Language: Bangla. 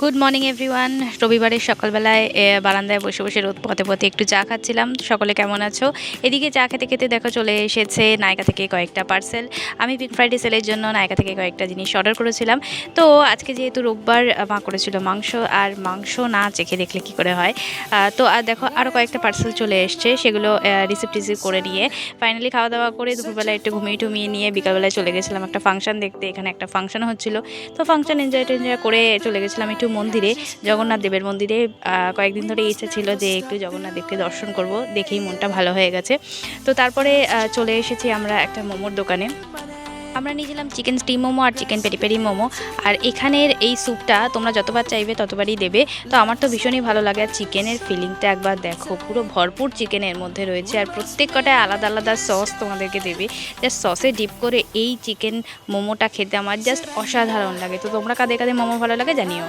Good morning everyone. রবিবারের সকালবেলায় বারান্দায় বসে বসে রোদ পথে পথে একটু চা খাচ্ছিলাম। সকলে কেমন আছো? এদিকে চা খেতে খেতে দেখো চলে এসেছে নায়কা থেকে কয়েকটা পার্সেল। আমি পিক ফ্রাইডে সেলের জন্য নায়কা থেকে কয়েকটা জিনিস অর্ডার করেছিলাম। তো আজকে যেহেতু রোববার, মা করেছিল মাংস, আর মাংস না চেখে দেখলে কি করে হয়। তো আর দেখো আরও কয়েকটা পার্সেল চলে এসছে, সেগুলো রিসিভ করে নিয়ে ফাইনালি খাওয়া দাওয়া করে দুপুরবেলা একটু ঘুমিয়ে নিয়ে বিকালবেলায় চলে গেছিলাম একটা ফাংশন দেখতে। এখানে একটা ফাংশন হচ্ছিল, তো ফাংশন এনজয় করে চলে গেছিলাম একটু মন্দিরে, জগন্নাথ দেবের মন্দিরে। কয়েকদিন ধরে ইচ্ছা ছিল যে একটু জগন্নাথ দেবকে দর্শন করব, দেখেই মনটা ভালো হয়ে গেছে। তো তারপরে চলে এসেছি আমরা একটা মোমোর দোকানে। আমরা নিয়েছিলাম চিকেন স্টিম মোমো আর চিকেন পেরি পেরি মোমো। আর এখানের এই স্যুপটা তোমরা যতবার চাইবে ততবারই দেবে। তো আমার তো ভীষণই ভালো লাগে। আর চিকেনের ফিলিংটা একবার দেখো, পুরো ভরপুর চিকেনের মধ্যে রয়েছে, আর প্রত্যেক কটায় আলাদা আলাদা সস তোমাদেরকে দেবে। জাস্ট সসে ডিপ করে এই চিকেন মোমোটা খেতে আমার জাস্ট অসাধারণ লাগে। তো তোমরা কাদের কাদের মোমো ভালো লাগে জানিও।